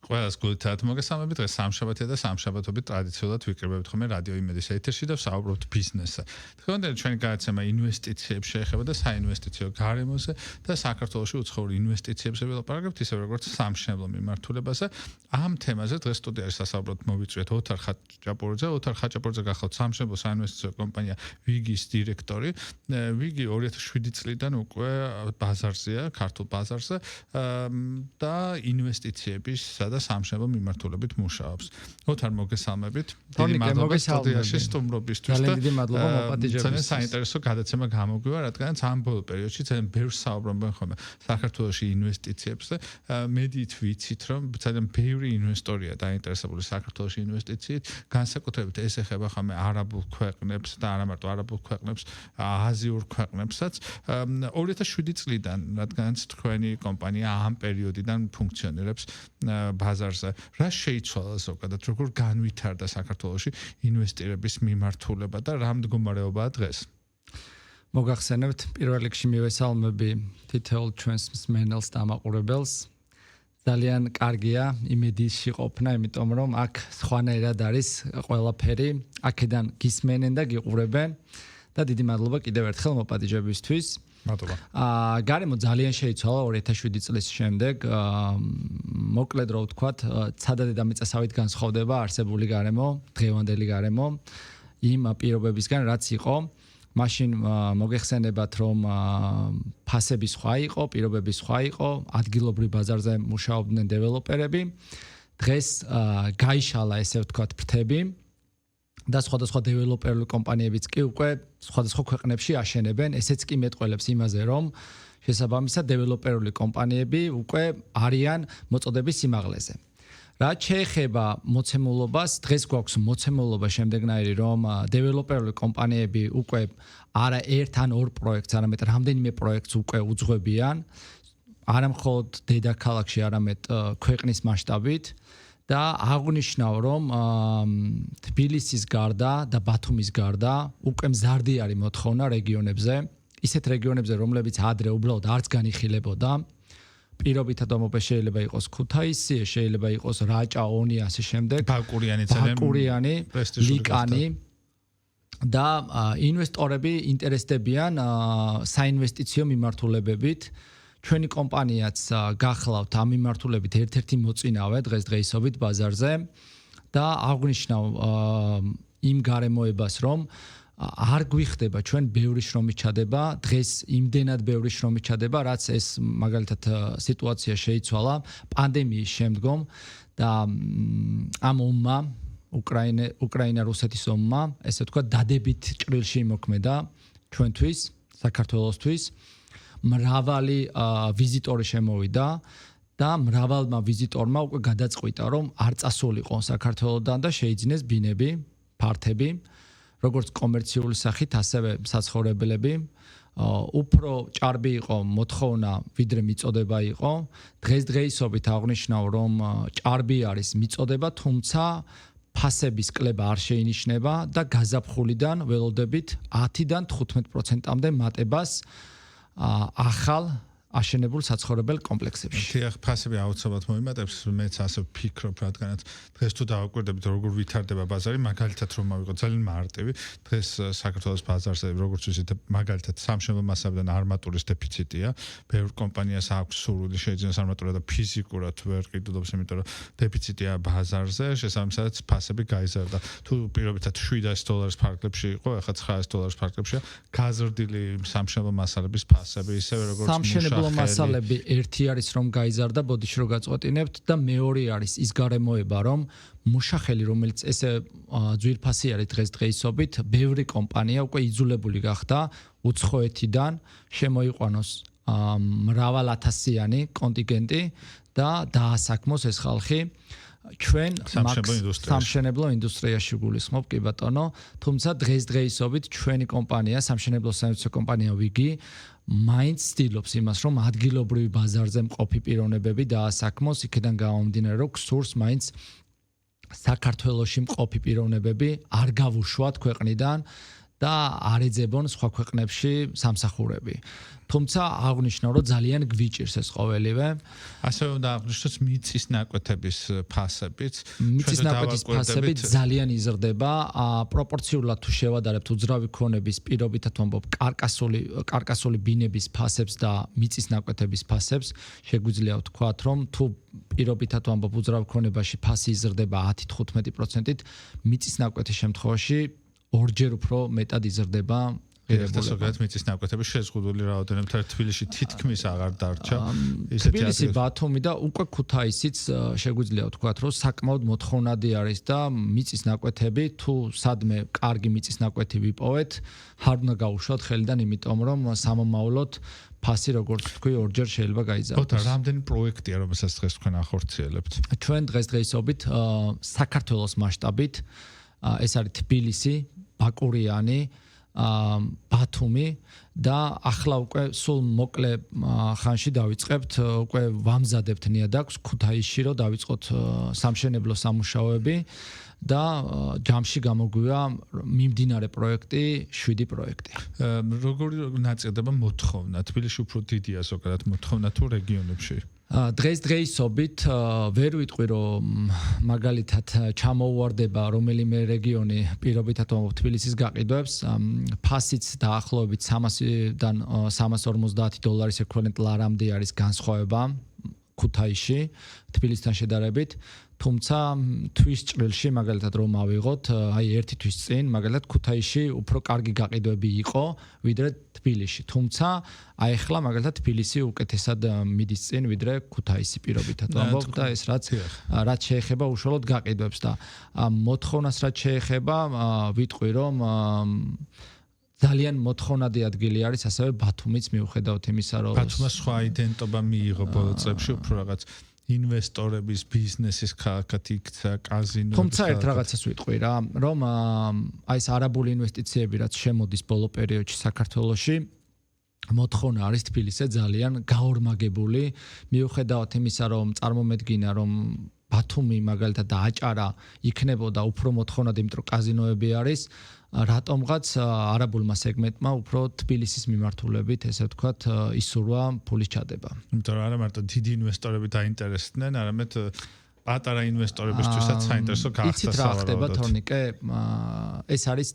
ყველას გულით მოგესალმებით. დღეს სამშაბათია და სამშაბათობით ტრადიციულად ვიკრიბებით ხოლმე რადიო იმედის ეთერში და ვსაუბრობთ ბიზნესზე. დღევანდელი ჩვენი გადაცემა ინვესტიციებს შეეხება და საინვესტიციო გარემოზე და საქართველოში უცხოურ ინვესტიციებზე ვილაპარაკებთ, ისე როგორც სამშენებლო მიმართულებაზე. ამ თემაზე დღეს სტუდიაში სასაუბროდ მოვიწვიეთ ოთარ ხაჭაპურიძე. ოთარ ხაჭაპურიძე გახლავთ სამშენებლო საინვესტიციო კომპანია ვიგის დირექტორი. ვიგი 2007 წლიდან უკვე ბაზარზეა, ქართულ ბაზარზე და ინვესტიციების და სამშენებლო მიმართულებით მუშაობს. ოთარ მოგესალმებით. დიდი მადლობა სტუდიაში სტუმრობისთვის და ძალიან დიდი მადლობა მოპატიჟებისთვის. ძალიან საინტერესო გადაცემა გამოგვივა, რადგანაც ამ ბოლო პერიოდში ძალიან ბევრს საუბრობენ ხოლმე საქართველოში ინვესტიციებზე. მედით ვიცით, რომ ძალიან ბევრი ინვესტორია დაინტერესებული საქართველოში ინვესტიციით, განსაკუთრებით ეს ეხება ხოლმე არაბულ ქვეყნებს და არა მარტო არაბულ ქვეყნებს, აზიურ ქვეყნებსაც. 2007 წლიდან, რადგანაც თქვენი კომპანია ამ პერიოდიდან ფუნქციონირებს ბაზარზე. რა შეიცვალა ზოგადად, როგორ განვითარდა საქართველოში ინვესტირების მიმართულება და რა მდგომარეობაა დღეს? მოგახსენებთ, პირველ რიგში მივესალმები თითოეულ ჩვენს მსმენელს და მაყურებელს. ძალიან კარგია იმედიში ყოფნა, იმიტომ რომ აქ სხვანაირად არის ყველაფერი, აქედან გისმენენ და გიყურებენ და დიდი მადლობა კიდევ ერთხელ მოპატიჟებისთვის. მადლობა. გარემო ძალიან შეიცვალა 2007 წლის შემდეგ. მოკლედ რო ვთქვათ, ცადად დედამიწასავით განსხვავდება არსებული გარემო, დღევანდელი გარემო იმ პირობებისგან, რაც იყო. მაშინ მოგეხსენებათ, რომ ფასები სხვა იყო, პირობები სხვა იყო, ადგილობრივ ბაზარზე მუშაობდნენ დეველოპერები. დღეს გაიშალა, ესე ვთქვათ, ფრთები. და სხვადასხვა დეველოპერული კომპანიებიც კი უკვე სხვადასხვა ქვეყნებში აშენებენ. ესეც კი მეტყველებს იმაზე, რომ შესაბამისად დეველოპერული კომპანიები უკვე არიან მოწოდების სიმაღლეზე. რაც შეეხება მოცემულობას, დღეს გვაქვს მოცემულობა შემდეგნაირი, რომ დეველოპერული კომპანიები უკვე არა ერთ ან ორ პროექტს, არამედ რამდენიმე პროექტს უკვე უძღვებიან, არა მხოლოდ დედაქალაქში, არამედ ქვეყნის მასშტაბით. და აღნიშნავ, რომ თბილისის გარდა და ბათუმის გარდა უკვე მზარდი არის მოთხოვნა რეგიონებზე, ისეთ რეგიონებზე, რომლებიც ადრე უბრალოდ არც განიხილებოდა. პირობითად ამობე შეიძლება იყოს ქუთაისი, შეიძლება იყოს რაჭა, ონი, ასე შემდეგ. ბაკურიანი, ლიკანი და ინვესტორები ინტერესდებიან საინვესტიციო მიმართულებებით. ჩვენი კომპანიაც გახლავთ ამ მიმართულებით ერთ-ერთი მოწინავე დღესდღეობით ბაზარზე და აღნიშნავ იმ გარემოებას, რომ არ გვიხდება ჩვენ ბევრი შრომის ჩადება, დღეს იმდენად ბევრი შრომის ჩადება, რაც ეს მაგალითად სიტუაცია შეიცვალა პანდემიის შემდგომ და ამ ომმა უკრაინა-რუსეთის ომმა, ესე ვთქვათ, დადებით ჭრილში იმოქმედა ჩვენთვის, საქართველოსთვის. მრავალი ვიზიტორი შემოვიდა და მრავალმა ვიზიტორმა უკვე გადაწყვიტა, რომ არ წასულიყო საქართველოდან და შეიძინეს ბინები, ფართები, როგორც კომერციული სახით, ასევე საცხოვრებლები. უფრო ჭარბი იყო მოთხოვნა, ვიდრე მიწოდება იყო. დღესდღეობით აღნიშნავ, რომ ჭარბი არის მიწოდება, თუმცა ფასების კლება არ შეინიშნება და გაზაფხულიდან ველოდებით 10-დან 15%-მდე მატებას ახალ აშენებულ საცხოვრებელ კომპლექსებში. თიახ, ფასები აუცილებლად მოიმატებს, მეც ასე ვფიქრობ, რადგანაც დღეს თუ დავაკვირდებით, როგორ ვითარდება ბაზარი, მაგალითად რომ ავიღოთ ძალიან მარტივი, დღეს საქართველოს ბაზარზე, როგორც ვიზით, მაგალითად სამშენებლო მასალებიდან არმატურის დეფიციტია, ბევრ კომპანიას აქვს სურვილი შეიძინოს არმატურა და ფიზიკურად ვერ ყიდულობს, იმიტომ რომ დეფიციტია ბაზარზე, შესაბამისად ფასები გაიზარდა. თუ პირობითად $700 ფარგლებში იყო, ახლა $900 ფარგლებშია, გაზრდილი სამშენებლო მასალების ფასები, ისევე როგორც სამშენებლო მასალები ერთი არის რომ გაიზარდა, ბოდიში რო გაწყვეტინებთ და მეორე არის ის გარემოება, რომ მუშახელი, რომელიც ესე ძვირფასი არის დღესდღეობით, ბევრი კომპანია უკვე იძულებული გახდა უცხოეთიდან შემოიყვანოს მრავალათასიანი კონტინგენტი და დაასაქმოს ეს ხალხი ჩვენ სამშენებლო ინდუსტრიაში გულისხმობ, კი ბატონო, თუმცა დღესდღეობით ჩვენი კომპანია, სამშენებლო საინვესტიციო კომპანია ვიგი მაინც ცდილობს იმას, რომ ადგილობრივი ბაზარზე მყოფი პიროვნებები დაასაქმოს, იქიდან გამომდინარე, რომ გსურს მაინც საქართველოში მყოფი პიროვნებები არ გავუშვათ ქვეყნიდან და არ ეძებონ სხვა ქვეყნებში სამსახურები. თუმცა აღნიშნავ, რომ ძალიან გვიჭირს ეს ყოველივე. ასევე უნდა აღნიშნოს მიწის ნაკვეთების ფასებიც. მიწის ნაკვეთის ფასები ძალიან იზრდება, პროპორციულად თუ შევადარებთ უძრავი ქონების პირობითად ვამბობ კარკასული ბინების ფასებს და მიწის ნაკვეთების ფასებს, შეგვიძლია ვთქვათ, რომ თუ პირობითად ვამბობ უძრავ ქონებაში ფასი იზრდება 10-15%-ით, მიწის ნაკვეთის შემთხვევაში ორჯერ უფრო მეტად იზრდება. ერთასოგად მიწის ნაკვეთები შეზღუდული რაოდენობით თბილისში თითქმის აღარ დარჩა. თბილისი, ბათუმი და უკვე ქუთაისიც შეგვიძლია ვთქვათ, რომ საკმაოდ მოთხოვნადი არის და მიწის ნაკვეთები თუ სადმე კარგი მიწის ნაკვეთი ვიპოვეთ, არ უნდა გაუშვათ ხელიდან, იმიტომ რომ სამომავლოდ ფასი როგორც თქვი ორჯერ შეიძლება გაიზარდოს. ოღონდ რამდენი პროექტია რომელსაც დღეს თქვენ ახორციელებთ? ჩვენ დღესდღეობით საქართველოს მასშტაბით ეს არის თბილისი, ბაკურიანი, ბათუმი და ახლა უკვე სულ მოკლე ხანში დავიწყებთ, უკვე ვამზადებთ ნიადაგს ქუთაისში, რომ დავიწყოთ სამშენებლო სამუშაოები და ჯამში გამოგვია მიმდინარე პროექტი 7 პროექტი. როგორი ნაწილდება მოთხოვნა? თბილისში უფრო დიდია ზოგადად მოთხოვნა თუ რეგიონებში? დღესდღეობით ვერ ვიტყვი რომ მაგალითად ჩამოუვარდება რომელიმე რეგიონი პირობითად თბილისის გაყიდვებს, ფასიც დაახლოებით 300-დან 350 დოლარის ეკვივალენტ ლარამდე არის განსხვავება ქუთაისში თბილისთან შედარებით, თუმცა თვის ჭრილში მაგალითად რომ ავიღოთ, აი ერთი თვის წინ მაგალითად ქუთაისში უფრო კარგი გაყიდვები იყო ვიდრე თბილისში, თუმცა აი ახლა მაგალითად თბილისი უკეთესად მიდის წინ ვიდრე ქუთაისი პირობითად ვამბობ და ეს რაც შეეხება უშუალოდ გაყიდვებს და მოთხოვნას რაც შეეხება ვიტყვი რომ ძალიან მოთხოვნადი ადგილი არის ასევე ბათუმიც მიუხედავად იმისა რომ ბათუმას სხვა იდენტობა მიიღო ბოლო წლებში უფრო რაღაც ინვესტორების ბიზნესის ქალაქად იქცა კაზინოების. თუმცა ერთ რაღაცას ვიტყვი რა, რომ აი ეს არაბული ინვესტიციები რაც შემოდის ბოლო პერიოდში საქართველოში მოთხოვნა არის თბილისზე ძალიან გაორმაგებული, მიუხედავად იმისა რომ წარმომედგინა რომ ბათუმი მაგალითად და აჭარა იქნებოდა უფრო მოთხოვნად, იმიტომ რომ კაზინოები არის, რატომღაც არაბულმა სეგმენტმა უფრო თბილისის მიმართულებით, ესე ვთქვათ, ისურვა ფულის ჩადება. იმიტომ რომ არა მარტო დიდი ინვესტორები დაინტერესდნენ, არამედ პატარა ინვესტორებისთვისაც საინტერესო გახდა სავარაუდოდ. იცით რა ხდება თორნიკე, ეს არის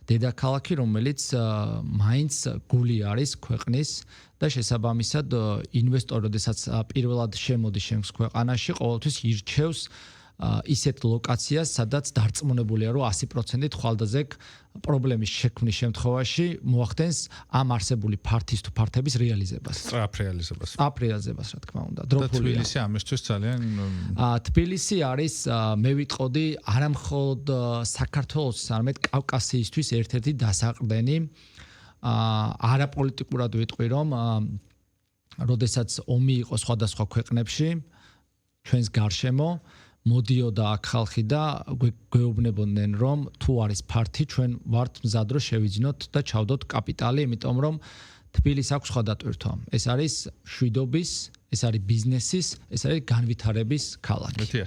დედაქალაქი, რომელიც მაინც გული არის ქვეყნის და შესაბამისად ინვესტორი, როდესაც პირველად შემოდის შენს ქვეყანაში, ყოველთვის ირჩევს ისეთ ლოკაციას, სადაც დარწმუნებულია, რომ 100% ხვალდაზეկ პრობლემის შექმნის შემთხვევაში მოახდენს ამ არსებული ფართის თუ ფართების რეალიზებას. სწრაფ რეალიზებას, რა თქმა უნდა. დროფულია. თბილისი ამისთვის ძალიან თბილისი არის, მე ვიტყოდი, არა მხოლოდ საქართველოს, არამედ კავკასიისთვის ერთ-ერთი დასაყრდენი. არაპოლიტიკურად ვიტყვი, რომ როდესაც ომი იყო სხვადასხვა ქვეყნებში, ჩვენს გარშემო მოდიოდა აქ ხალხი და გვეუბნებოდნენ რომ თუ არის ფართი ჩვენ ვართ მზად რომ შევიძინოთ და ჩავდოთ კაპიტალი, იმიტომ რომ თბილისს აქვს სხვა დატვირთვა. ეს არის შვიდობის, ეს არის ბიზნესის, ეს არის განვითარების ქალაქი. მეთია.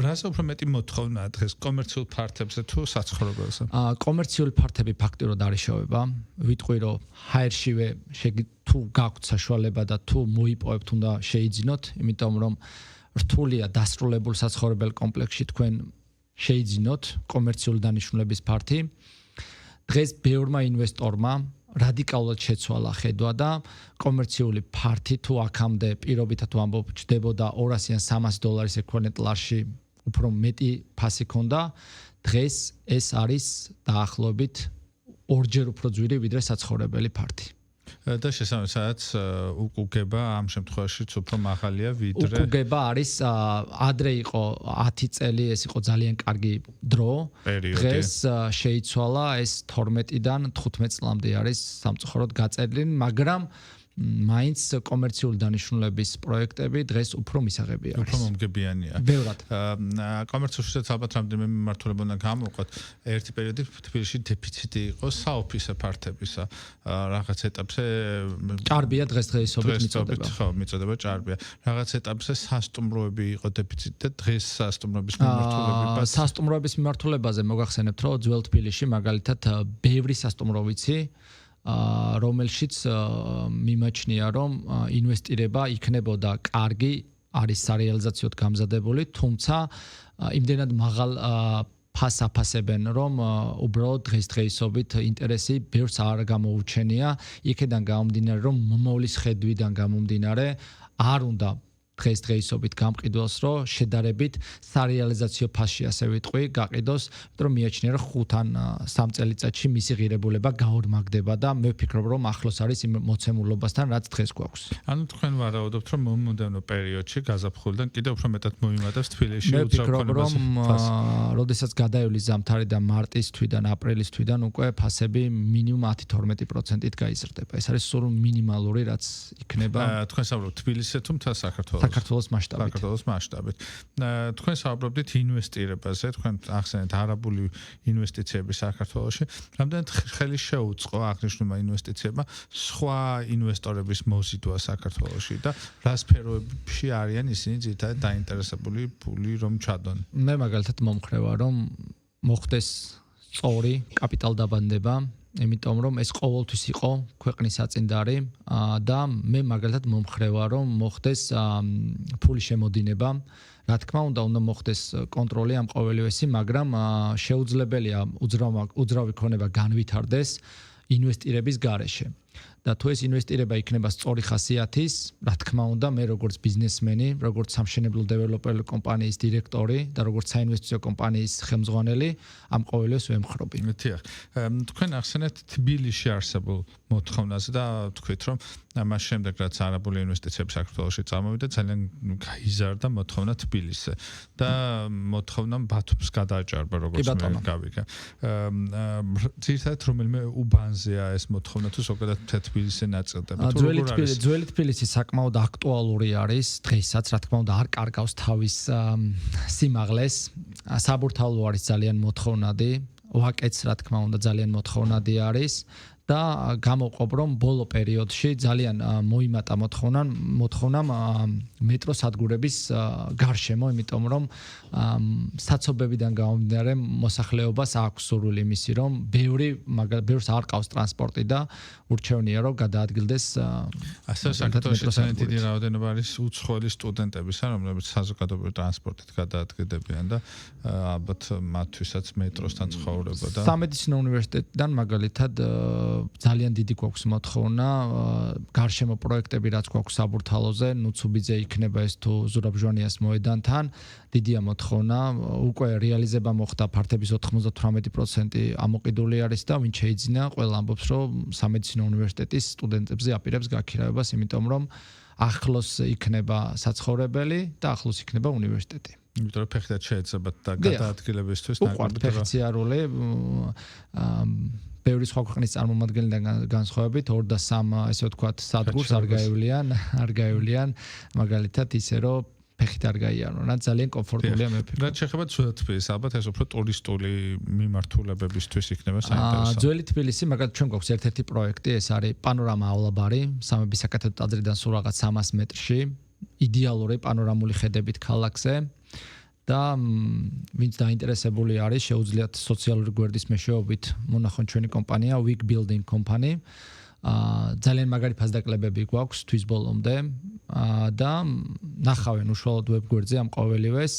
რაზე უფრო მეტი მოთხოვნაა დღეს კომერციულ ფართებზე თუ საცხოვრებელზე? კომერციული ფართები ფაქტიურად არ იშოვება. ვიტყვი რომ ჰაერშივე თუ გაქვთ საშუალება და თუ მოიპოვებთ უნდა შეიძინოთ, იმიტომ რომ რთულია დასრულებულ საცხოვრებელ კომპლექსში თქვენ შეიძინოთ კომერციული დანიშნულების ფართი. დღეს ბევრმა ინვესტორმა რადიკალურად შეცვალა ხედვა და კომერციული ფართი თუ აქამდე პირობითად ვამბობ ჩდებოდა 200 ან 300 დოლარის ეკვივალენტ ლარში უფრო მეტი ფასი ქონდა, დღეს ეს არის დაახლოებით ორჯერ უფრო ძვირი ვიდრე საცხოვრებელი ფართი. და შესაბამისად უკუგება ამ შემთხვევაშიც უფრო მაღალია ვიდრე უკუგება არის ადრე იყო 10 წელი, ეს იყო ძალიან კარგი დრო. დღეს შეიცვალა ეს 12-დან 15 წლამდე არის სამწუხაროდ გაწერილი, მაგრამ მაინც კომერციული დანიშნულების პროექტები დღეს უფრო მისაღები არის. უფრო მომგებიანია. ბევრად. კომერციულშიც ალბათ რამდენიმე მიმართულება უნდა გამოვყოთ. ერთი პერიოდი თბილისში დეფიციტი იყო საოფისე ფართებისა. რაღაც ეტაპზე ჭარბია დღესდღეობით მიწოდება. ხო, მიწოდება ჭარბია. რაღაც ეტაპზე სასტუმროები იყო დეფიციტი და დღეს სასტუმროების მიმართულება. სასტუმროების მიმართულებაზე მოგახსენებთ, რომ ძველ თბილისში მაგალითად ბევრი სასტუმრო ვიცი, რომელშიც მიმაჩნია, რომ ინვესტირება იქნებოდა კარგი, არის სარეალიზაციოდ გამზადებული, თუმცა იმდენად მაღალ ფასს აფასებენ, რომ უბრალოდ დღესდღეობით ინტერესი ბევრს არ გამოუჩენია, იქედან გამომდინარე, რომ მომავლის ხედვიდან გამომდინარე, არ უნდა დღესდღეობით გამყიდველს, რომ შედარებით სარეალიზაციო ფასში ასე ვიტყვი, გაყიდოს, იმიტომ რომ მიაჩნია, რომ 5-ან 3 წელიწადში მისი ღირებულება გაორმაგდება და მე ვფიქრობ, რომ ახლოს არის იმ მოცემულობასთან, რაც დღეს გვაქვს. ანუ თქვენ ვარაუდობთ, რომ მომდევნო პერიოდში გაზაფხულიდან კიდევ უფრო მეტად მოიმატებს თბილისში მე ვფიქრობ, რომ როდესაც გადაივლის ზამთარი და მარტის თვიდან, აპრილის თვიდან უკვე ფასები მინიმუმ 10-12%-ით გაიზრდება. ეს არის სულ მინიმალური, რაც იქნება. თქვენ საუბრობთ თბილისზე თუ მთელ საქართველოს? საქართველოს მასშტაბით. საქართველოს მასშტაბით. თქვენ საუბრობთ ინვესტირებაზე, თქვენ ახსენეთ არაბული ინვესტიციები საქართველოში. რამდენად ხელი შეუწყო აღნიშნულმა ინვესტიციებმა სხვა ინვესტორების მოზიდვა საქართველოში და რა სფეროებში არიან ისინი ძირითადად დაინტერესებული ფული რომ ჩადონ? მე მაგალითად მომხრევა, რომ მოხდეს სწორი კაპიტალდაბანდება, იმიტომ რომ ეს ყოველთვის იყო ქვეყნის საწინდარი და მე მაგალითად მომხრევა, რომ მოხდეს ფული შემოდინება. რა თქმა უნდა მოხდეს კონტროლი ამ ყოველივესი, მაგრამ შეუძლებელია უძრავი ქონება განვითარდეს ინვესტირების გარეშე. და თუ ეს ინვესტირება იქნება სწორი ხასიათის, რა თქმა უნდა, მე როგორც ბიზნესმენი, როგორც სამშენებლო დეველოპერული კომპანიის დირექტორი და როგორც საინვესტიციო კომპანიის ხელმძღვანელი, ამ ყოველივეს ვემხრობი. დიახ. თქვენ ახსენეთ თბილისში არსებულ მოთხოვნაზე და თქვით, რომ მას შემდეგ რაც არაბული ინვესტიციები საქართველოში წამოვიდა, ძალიან გაიზარდა მოთხოვნა თბილისზე და მოთხოვნა ბათუმს გადააჭარბა, როგორც მე გავიგე. ძირითადად რომელიმე უბანზეა ეს მოთხოვნა თუ ზოგადად თბილისზე ნაწილდება. ძველი თბილისი საკმაოდ აქტუალური არის დღესაც, რა თქმა უნდა, არ კარგავს თავის სიმაღლეს. საბურთალო არის ძალიან მოთხოვნადი, ვაკეც რა თქმა უნდა ძალიან მოთხოვნადი არის. და გამოვყობ, რომ ბოლო პერიოდში ძალიან მოიმატა მოთხოვნამ მეტროს სადგურების გარშემო, იმიტომ რომ საცობებიდან გამომდინარე მოსახლეობას აქვს სურვილი იმისი, რომ ბევრს არ ყავს ტრანსპორტი და ურჩევნია, რომ გადაადგილდეს ასე საქართველოში ძალიან დიდი რაოდენობა არის უცხოელი სტუდენტებისა, რომლებიც საზოგადოებრივ ტრანსპორტით გადაადგილდებიან და ალბათ მათთვისაც მეტროსთან ცხოვრება და სამედიცინო უნივერსიტეტიდან მაგალითად ძალიან დიდი გვაქვს მოთხოვნა გარშემო პროექტები რაც გვაქვს საბურთალოზე, ნუცუბიძე იქნება ეს თუ ზურაბჟვანიას მოედანთან, დიდია მოთხოვნა, უკვე რეალიზება მოხდა ფართების 98% ამოყიდული არის და ვინ შეიძინა, ყველა ამბობს, რომ სამედიცინო უნივერსიტეტის სტუდენტებზე აპირებს გაქირავებას, იმიტომ რომ ახლოს იქნება საცხოვრებელი და ახლოს იქნება უნივერსიტეტი. იმიტომ რომ ფეხდად შეეძებათ და გადაადგილებისთვის ნაკლები ფეხციარული ბევრი სხვა ქვეყნის წარმომადგენლიდან განსხვავებით 2 და 3 ესე ვთქვათ სადგურს არ გაივლიან მაგალითად ისე რომ ფეხით არ გაიარონ, რა ძალიან კომფორტულია მე ვფიქრობ. რაც შეეხება ძველ თბილისს, ალბათ ეს უფრო ტურისტული მიმართულებებისთვის იქნება საინტერესო. ძველი თბილისი, მაგალითად ჩვენ გვაქვს ერთ-ერთი პროექტი, ეს არის პანორამა ავლაბარი, სამების საკათედრო ტაძრიდან სულ რაღაც 300 მეტრში, იდეალური პანორამული ხედებით ქალაქზე. და ვინც დაინტერესებული არის, შეუძლიათ სოციალური გვერდის მეშვეობით მონახონ ჩვენი კომპანია Week Building Company. ძალიან მაგარი ფასდაკლებები გვაქვს თვის ბოლომდე და ნახავენ უშუალოდ ვებ გვერდზე ამ ყოველივეს.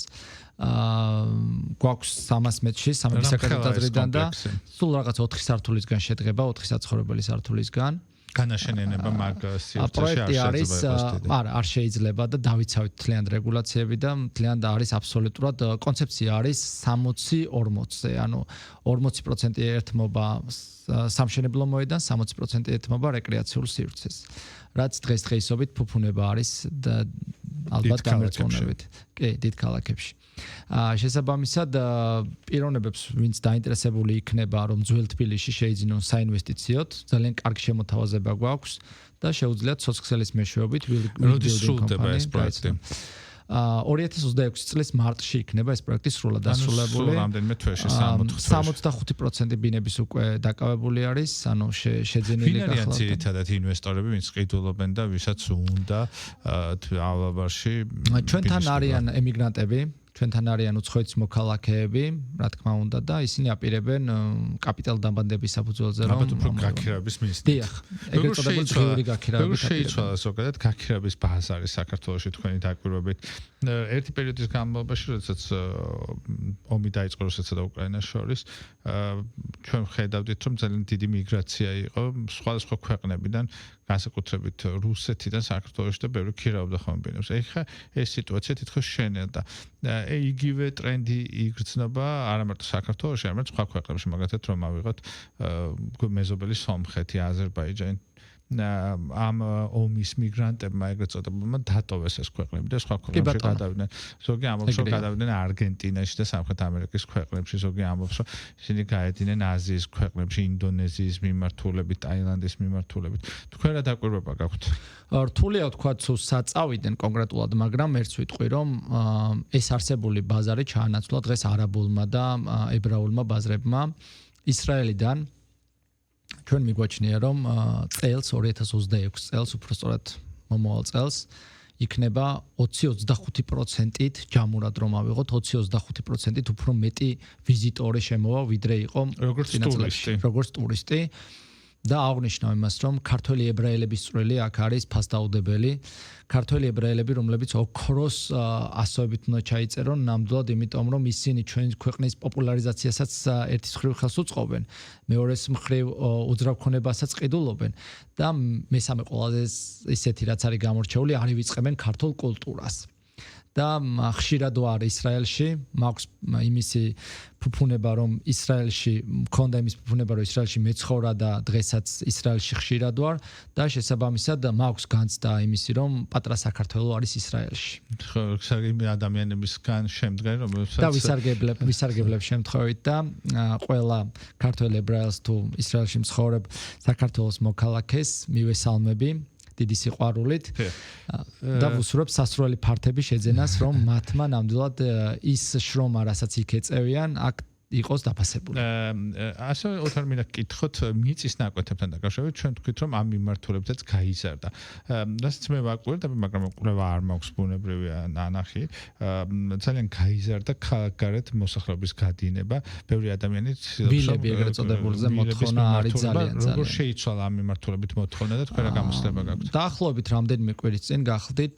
გვაქვს 300 მეტრში, სამების საკათედრო ტაძრიდან და სულ რაღაც 4 სართულისგან შედგება, 4 საცხოვრებელი სართულისგან. განაშენიანება მაგ სივრცეში არ შეიძლება და დავიცავით თლიანად რეგულაციები და თლიანად არის აბსოლუტურად კონცეფცია არის 60-40-ზე, ანუ 40% ერთმობა სამშენებლო მოედანს, 60% ეთმობა რეკრეაციულ სივრცეს. რაც დღესდღეობით ფუფუნება არის და ალბათ გამორჩევნებით. კი, დიდ ქალაქებში. შესაბამისად, პიროვნებებს, ვინც დაინტერესებული იქნება, რომ ძველ თბილისში შეიძინონ საინვესტიციოდ, ძალიან კარგი შემოთავაზება გვაქვს და შეუძლიათ სოციალების მეშვეობით როდის სრულდება ეს პროექტი? 2026 წლის მარტში იქნება ეს პროექტი სრულად დასრულებული. რამდენიმე თვეში 65% ბინების უკვე დაკავებული არის, ანუ შეძენილი გახლავთ. ვინ არიან ძირითადად ინვესტორები, ვინც ყიდულობენ და ვისაც უნდა ალაბარში? ჩვენთან არიან ემიგრანტები, ჩვენთან არიან უცხოეთის მოქალაქეები, რა თქმა უნდა და ისინი აპირებენ კაპიტალ დამბანდების საფუძველზე რომ ალბათ უფრო გაქირავების მინისტრი. დიახ, ეგრეთ წოდებული დღიური გაქირავების შეიცვალა ზოგადად გაქირავების ბაზარი საქართველოში თქვენი დაკვირვებით. ერთი პერიოდის განმავლობაში, როდესაც ომი დაიწყო რუსეთსა და უკრაინას შორის, ჩვენ ხედავდით, რომ ძალიან დიდი მიგრაცია იყო სხვადასხვა ქვეყნებიდან, განსაკუთრებით რუსეთიდან საქართველოში და ბევრი ქირავდა ხოლმე ბინებს. ეხლა ეს სიტუაცია თითქოს შენელდა. იგივე ტრენდი იგრძნობა არა მარტო საქართველოში, არამედ სხვა ქვეყნებში, მაგალითად რომ ავიღოთ მეზობელი სომხეთი, აზერბაიჯანი ამ ომის მიგრანტებმა ეგრეთ წოდებულმა დატოვეს ეს ქვეყნები და სხვა ქვეყნებში გადავიდნენ. ზოგი ამბობს რომ გადავიდნენ არგენტინაში და სამხრეთ ამერიკის ქვეყნებში, ზოგი ამბობს რომ ისინი გაედინნენ აზიის ქვეყნებში, ინდონეზიის მიმართულებით, ტაილანდის მიმართულებით. თქვენ რა დაკვირვება გაქვთ? რთულია თქვა თუ საწავიდნენ კონკრეტულად, მაგრამ ერთს ვიტყვი რომ ეს არსებული ბაზარი ჩაანაცვლა დღეს არაბულმა და ებრაულმა ბაზრებმა ისრაელიდან. ჩვენ მიგვაჩნია რომ წელს 2026 წელს უბრალოდ მომავალ წელს იქნება 20-25%-ით ჯამურად რომ ავიღოთ 20-25%-ით უფრო მეტი ვიზიტორი შემოვა ვიდრე იყო როგორც ტურისტი და აღნიშნავ იმას რომ ქართველი ებრაელების წვლილი აქ არის ფასდაუდებელი ქართველი ებრაელები რომლებიც ოქროს ასოებით უნდა ჩაიწერონ ნამდვილად იმიტომ რომ ისინი ჩვენი ქვეყნის პოპულარიზაციასაც ერთის მხრივ ხელს უწყობენ მეორეს მხრივ უძრავქონებასაც ყიდულობენ და მესამე ყველაზე ისეთი რაც არის გამორჩეული არივიწყებენ ქართულ კულტურას და ხშირად ვარ ისრაელში მაქვს იმისი ფუფუნება რომ ისრაელში მქონდა იმის ფუფუნება რომ ისრაელში მეცხოვრა და დღესაც ისრაელში ხშირად ვარ და შესაბამისად მაქვს განცდა იმისი რომ პატრა საქართველო არის ისრაელში ხო საერთოდ ადამიანებისგან შემდგენ რომელსაც და ვისარგებლებ შემთხვევით და ყველა ქართველ ებრაელს თუ ისრაელში მცხოვრებ საქართველოს მოქალაქეს მივესალმები დიდი სიყვარულით და ვუსურვებ სასურველი ფართები შეძენას რომ მათმა ნამდვილად ის შრომა რასაც იქ ეწევიან აქ იყოს დაფასებული. ასე ოთარ მინდა გკითხოთ მიწის ნაკვეთებთან დაკავშირებით ჩვენ თქვით რომ ამ მიმართულებითაც გაიზარდა. რასაც მე ვაკვირდები, მაგრამ კვლევა არ მაქვს ბუნებრივი ანახი. ძალიან გაიზარდა გარეთ მოსახლეობის გადინება. ბევრი ადამიანი ვილები ეგრეთ წოდებულზე მოთხოვნა არის ძალიან. როგორ შეიცვალა ამ მიმართულებით მოთხოვნა და თქვენ რა გამოცდილება გაქვთ? დაახლოებით რამდენიმე კვირის წინ გახლდით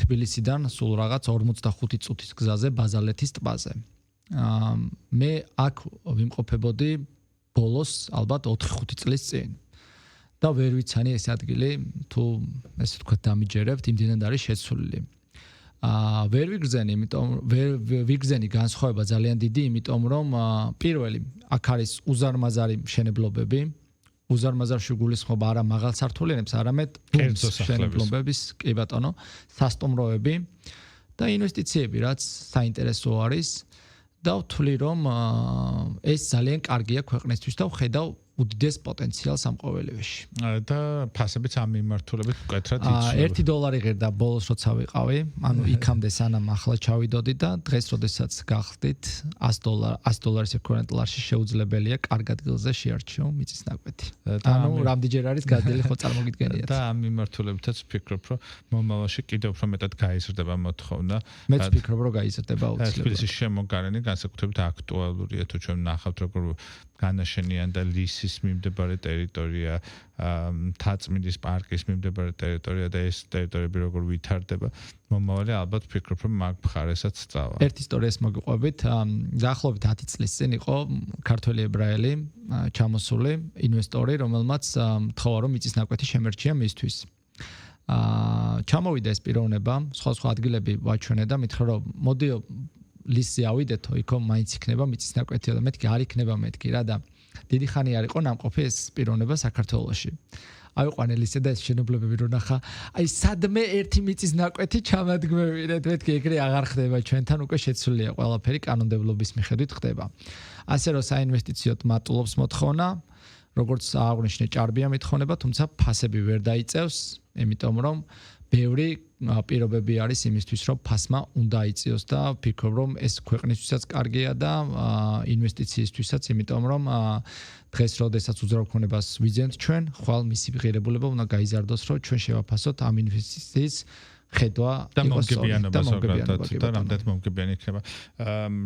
თბილისიდან სულ რაღაც 45 წუთის გზაზე ბაზალეთის ტბაზე. მე აქ ვიმყოფებოდი ბოლოს ალბათ 4-5 წლის წინ და ვერ ვიცანი ეს ადგილი თუ ესე თქვა დამიჯერებთ იმდენად არის შეცვლილი ვერ ვიგრძენი იმიტომ ვერ ვიგრძენი განსხვავება ძალიან დიდი იმიტომ რომ პირველი აქ არის უზარმაზარი მშენებლობები უზარმაზარში გულისხმობა არა მაღალ სართულიანებს არამედ მშენებლობების კი ბატონო სასტუმროები და ინვესტიციები რაც საინტერესო არის და ვთვლი რომ ეს ძალიან კარგია ქვეყნისთვის და ვხედავ უდიდეს პოტენციალს ამ ყოველივეში. და ფასებიც ამ მიმართულებით მკვეთრად იცვლება. $1 ღირდა ბოლოს როცა ვიყავი, ანუ იქამდე სანამ ახლა ჩავიდოდი და დღეს როდესაც გახდით $100 ეკვივალენტში შეუძლებელია კარგ ადგილზე შეარჩიო მიწის ნაკვეთი. ანუ რამდენჯერ არის გადილი ხო წარმოგიდგენიათ. და ამ მიმართულებითაც ვფიქრობ რომ მომავალში კიდევ უფრო მეტად გაიზრდება მოთხოვნა. მეც ვფიქრობ რომ გაიზრდება აუცილებლად. თბილისის შემოგარენი განსაკუთრებით აქტუალურია თუ ჩვენ ნახავთ როგორ განაშენიან და ლისის მიმდებარე ტერიტორია, თაწმინდის პარკის მიმდებარე ტერიტორია და ეს ტერიტორიები როგორ ვითარდება, მომავალი ალბათ ვფიქრობ რომ მაგ მხარესაც სწავა. ერთ ისტორიას მოგიყვებით, დაახლოებით 10 წლის წინ იყო ქართველი ებრაელი ჩამოსული ინვესტორი, რომელმაც თხოვა რომ მიწის ნაკვეთი შემერჩია მისთვის. ჩამოვიდა ეს პიროვნება, სხვა ადგილები ვაჩვენე და მითხრა რომ მოდიო ლისზე ავიდეთო, იქო მაინც იქნება მიწის ნაკვეთი და მეთქი არ იქნება მეთქი რა და დიდი ხანი არ იყო ნამყოფი ეს პიროვნება საქართველოში. აიყვანე ლისე და ეს შენობლებები რო ნახა, აი სადმე ერთი მიწის ნაკვეთი ჩამადგმევინეთ, მეთქი ეგრე აღარ ხდება ჩვენთან უკვე შეცვლილია ყველაფერი კანონმდებლობის მიხედვით ხდება. ასე რომ საინვესტიციო მატულობს მოთხოვნა, როგორც აღნიშნე ჭარბია მithონება, თუმცა ფასები ვერ დაიწევს, იმიტომ რომ ბევრი პირობები არის იმისთვის, რომ ფასმა უნდა იწიოს და ვფიქრობ, რომ ეს ქვეყნისთვისაც კარგია და ინვესტიციისთვისაც, იმიტომ რომ დღეს როდესაც უძრავ ქონებას ვიძენთ ჩვენ, ხვალ მისი ღირებულება უნდა გაიზარდოს, რომ ჩვენ შევაფასოთ ამ ინვესტიციის ხედვა და მომგებიანობა ზოგადად და რამდენად მომგებიანი იქნება.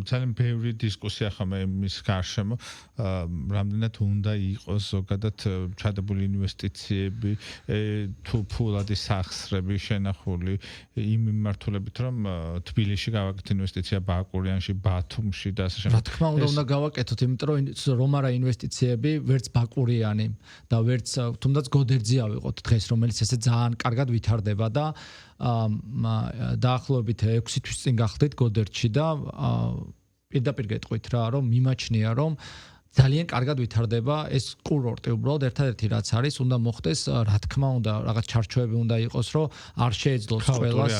ძალიან ბევრი დისკუსია ხომ იმის გარშემო, რამდენად უნდა იყოს ზოგადად ჩადებული ინვესტიციები, თუ ფულადი სახსრები შენახული იმ მიმართულებით, რომ თბილისში გავაკეთოთ ინვესტიცია ბაკურიანში, ბათუმში და ასე შემდეგ. რა თქმა უნდა გავაკეთოთ, იმიტომ რომ არა ინვესტიციები ვერც ბაკურიანი და ვერც თუნდაც გოდერძი ავიღოთ დღეს, რომელიც ესე ძალიან კარგად ვითარდება და დაახლოებით 6 თვის წინ გახდით გოდერჩი და პირდაპირ გეტყვით რა, რომ მიმაჩნია, რომ ძალიან კარგად ვითარდება ეს კურორტი, უბრალოდ ერთადერთი რაც არის, უნდა მოხდეს, რა თქმა უნდა, რაღაც ჩარჩოები უნდა იყოს, რომ არ შეეძლოს ყველას,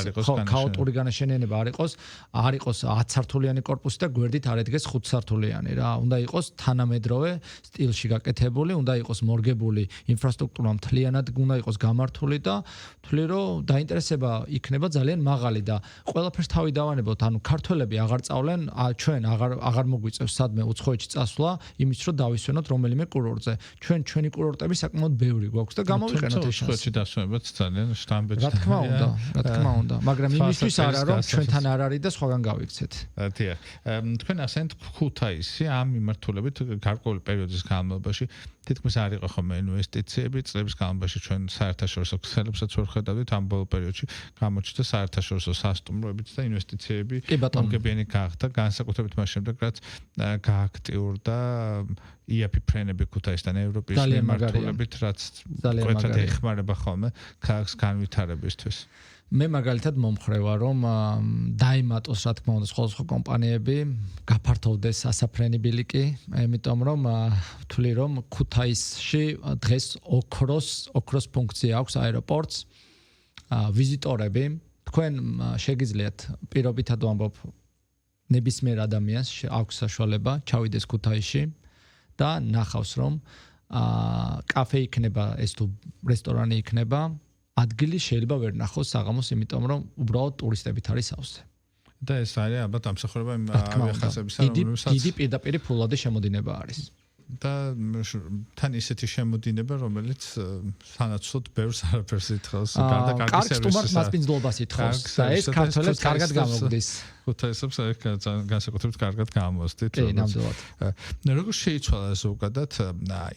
ქაოტური განაშენიანება არ იყოს 10 სართულიანი კორპუსი და გვერდით არ ედგეს 5 სართულიანი რა, უნდა იყოს თანამედროვე სტილში გაკეთებული, უნდა იყოს მორგებული ინფრასტრუქტურა მთლიანად, უნდა იყოს გამართული და ვთვლი, რომ დაინტერესება იქნება ძალიან მაღალი და ყველაფერს თავი დავანებოთ, ანუ ქართველები აღარ წავლენ, ჩვენ აღარ მოგვიწევს სადმე უცხოეთში წასვლა იმის რომ დავისვენოთ რომელიმე კურორტზე. ჩვენი კურორტები საკმაოდ ბევრი გვაქვს და გამოვიყენოთ ეს შანსი. უცხოეთში დასვენებაც ძალიან შტამბეჭდა. რა თქმა უნდა, მაგრამ იმისთვის არა რომ ჩვენთან არ არის და სხვაგან გავიქცეთ. დიახ. თქვენ ასენთ ქუთაისი ამ მიმართულებით გარკვეული პერიოდის განმავლობაში თითქმის არ იყო ხოლმე ინვესტიციები, წლების განმავლობაში ჩვენ საერთაშორისო ქსელებსაც ვერ ხედავდით ამ ბოლო პერიოდში გამოჩნდა საერთაშორისო სასტუმროებიც და ინვესტიციები მომგებიანი გახდა, განსაკუთრებით მას შემდეგ, რაც გააქტიურდა IAP ფრენები ქუთაისთან ევროპის მიმართულებით, რაც კვეთრად ეხმარება ხოლმე ქალაქს განვითარებისთვის. მე მაგალითად მომხრევა, რომ დაიმატოს რა თქმა უნდა სხვადასხვა კომპანიები, გაფართოვდეს ასაფრენი ბილიკი, იმიტომ რომ ვთვლი რომ ქუთაისში დღეს ოქროს ფუნქცია აქვს აეროპორტს, ვიზიტორები, თქვენ შეგიძლიათ პირობითად ვამბობ ნებისმიერ ადამიანს აქვს საშუალება ჩავიდეს ქუთაისში და ნახავს რომ კაფე იქნება ეს თუ რესტორანი იქნება ადგილი შეიძლება ვერ ნახოს საღამოს, იმიტომ რომ უბრალოდ ტურისტებით არის სავსე. და ეს არის ალბათ ამსახურება იმ ავიახაზებისა, რომელსაც დიდი პირდაპირ ფულადი შემოდინება არის. და თან ისეთი შემოდინება, რომელიც სანაცვლოდ ბევრს არაფერს ითხოვს, გარდა კარგი სერვისისა. კარგ სტუმარს მასპინძლობას ითხოვს და ეს ქართველებს კარგად გამოგდის. ქუთაისებს განსაკუთრებით კარგად გამოსდით. ნამდვილად. როგორ შეიცვალა ზოგადად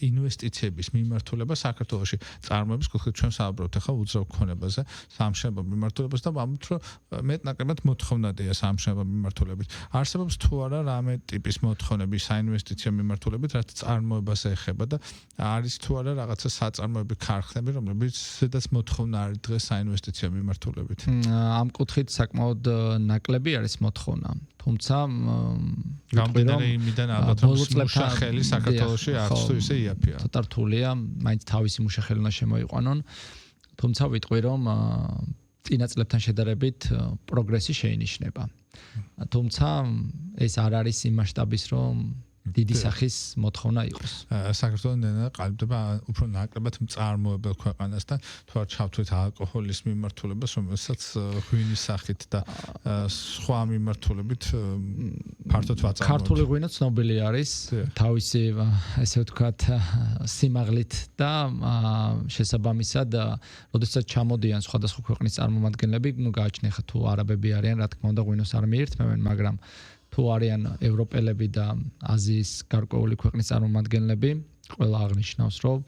ინვესტიციების მიმართულება საქართველოში წარმოების კუთხით ჩვენ საუბრობთ ახლა უძრავ ქონებაზე, სამშენებლო მიმართულებას და ვამბობთ, რომ მეტნაკლებად მოთხოვნადია სამშენებლო მიმართულებით. არსებობს თუ არა რამე ტიპის მოთხოვნები საინვესტიციო მიმართულებით, რაც წარმოებას ეხება და არის თუ არა რაღაცა საწარმოები ქარხნები, რომლებიც მოთხოვნა არის დღეს საინვესტიციო მიმართულებით. ამ კუთხით საკმაოდ ნაკლები არის მოთხოვნა. თუმცა გამომდინარე იმიდან ალბათ რომ მუშახელი საქართველოში არც თუ ისე IAP-ა. ცოტა რთულია, მაინც თავისი მუშახელი უნდა შემოიყვანონ. თუმცა ვიტყვი რომ წინა წლებთან შედარებით პროგრესი შეინიშნება. თუმცა ეს არ არის იმ მასშტაბის რომ დიდი სახის მოთხოვნა იყოს. საქართველოს ყალიბდება უფრო ნაკლებად მწარმოებელ ქვეყანასთან, თუ არ ჩავთვლით ალკოჰოლის მიმართულებას, რომელსაც ღვინის სახით და სხვა მიმართულებით ფართოდ ვაწარმოებთ. ქართული ღვინო ცნობილი არის თავისი, ესე ვთქვათ, სიმაღლით და შესაბამისად, როდესაც ჩამოდიან სხვადასხვა ქვეყნის წარმომადგენლები, გააჩნია ხა თუ არაბები არიან, რა თქმა უნდა, ღვინოს არ მიირთმევენ, მაგრამ თუ არიან ევროპელები და აზიის გარკვეული ქვეყნის წარმომადგენლები, ყველა აღნიშნავს, რომ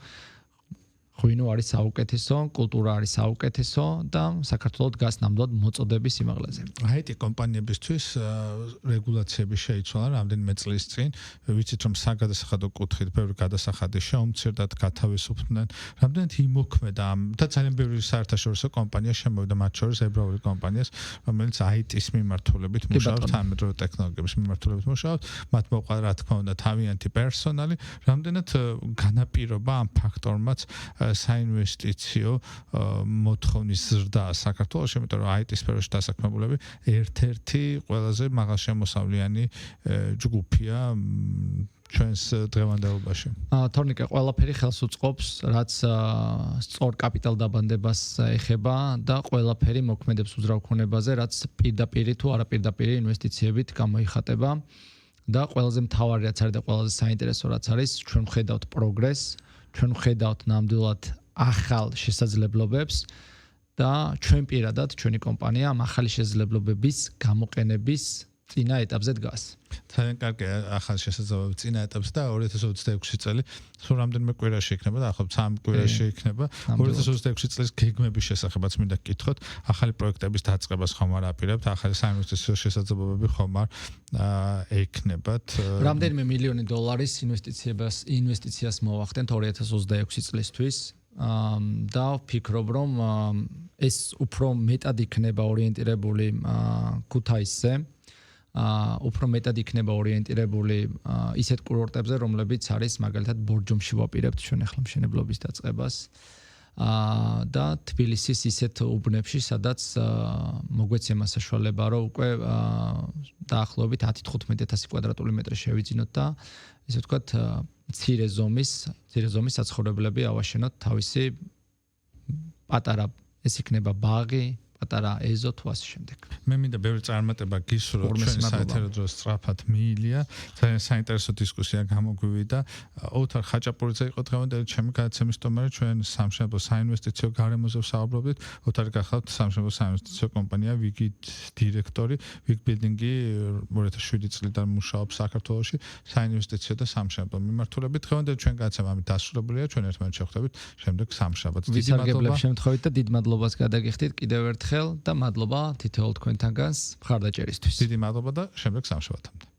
ღვინო არის საუკეთესო, კულტურა არის საუკეთესო და საქართველოს დგას ნამდვილად მოწოდების სიმაღლეზე. IT კომპანიებისთვის რეგულაციები შეიცვალა რამდენიმე წლის წინ. ვიცით რომ საგადასახადო კუთხით ბევრი გადასახადი შეუმცირდათ, გათავისუფლდნენ. რამდენად იმოქმედა და ძალიან ბევრი საერთაშორისო კომპანია შემოვიდა, მათ შორის ებრაული კომპანიას, რომელიც IT-ის მიმართულებით მუშაობს, თანამედროვე ტექნოლოგიების მიმართულებით მუშაობს, მათ მოყვა რა თქმა უნდა თავიანთი პერსონალი, რამდენად განაპირობა ამ ფაქტორმაც საინვესტიციო მოთხოვნის ზრდა საქართველოს, იმიტომ რომ IT სფეროში დასაქმებულები ერთ-ერთი ყველაზე მაღალშემოსავლიანი ჯგუფია ჩვენს დღევანდელობაში. თორნიკე ყველაფერი ხელს უწყობს, რაც სწორ კაპიტალ დაბანდებას ეხება და ყველაფერი მოქმედებს უძრავ ქონებაზე, რაც პირდაპირ თუ არაპირდაპირ ინვესტიციებით გამოიხატება და ყველაზე მთავარი რაც არის და ყველაზე საინტერესო რაც არის, ჩვენ ვხედავთ პროგრესს, ჩვენ ვხედავთ ნამდვილად ახალ შესაძლებლობებს და ჩვენ პირადად ჩვენი კომპანია ამ ახალი შესაძლებლობების გამოყენების წინა ეტაპზე დგას. ძალიან კარგი ახალი შესაძლებლობების წინა ეტაპზე და 2026 წელი სულ რამდენიმე კვირაში იქნება და ახლა 3 კვირაში იქნება. 2026 წლის გეგმების შესახებაც მინდა გკითხოთ, ახალი პროექტების დაწყებას ხომ არ აპირებთ, ახალი საინვესტიციო შესაძლებლობები ხომ არ ექნებათ. რამდენიმე მილიონი დოლარის ინვესტიციას მოვახდენთ 2026 წლისთვის. და ვფიქრობ რომ ეს უფრო მეტად იქნება ორიენტირებული ქუთაისზე, უფრო მეტად იქნება ორიენტირებული ისეთ კურორტებზე, რომლებიც არის მაგალითად ბორჯომში ვაპირებთ ჩვენ ახლა მშენებლობის დაწყებას და თბილისის ისეთ უბნებში, სადაც მოგვეცემა საშუალება რომ უკვე დაახლოებით 10-15,000 კვადრატული მეტრი შევიძინოთ და ესე ვთქვათ მცირე ზომის საცხოვრებლები ავაშენოთ თავისი პატარა ეს იქნება ბაღი, პატარა ეზო თუ ასე შემდეგ. მე მინდა ბევრი წარმატება გისურვო ჩვენი საეთერო დროს სწრაფად მიილია. ძალიან საინტერესო დისკუსია გამოგვივიდა. ოთარ ხაჭაპურიძე იყო დღევანდელი ჩემი გადაცემის სტუმარი, ჩვენ სამშენებლო საინვესტიციო გარემოზე ვსაუბრობდით. ოთარი გახლავთ სამშენებლო საინვესტიციო კომპანია ვიგით დირექტორი. ვიგ ბილდინგი 2007 წლიდან მუშაობს საქართველოში საინვესტიციო და სამშენებლო მიმართულებით. დღევანდელი ჩვენ გადაცემა ამით დასრულებულია. ჩვენ ერთმანეთს შევხვდებით შემდეგ სამშაბათს. დიდი მადლობა შემთხვევით და დიდ მადლობას გადაგიხდით კიდევ ერთხელ და მადლობა თითოეულ თქვენთანგანს მხარდაჭერისთვის. დიდი მადლობა და შემდეგ სამშაბათამდე.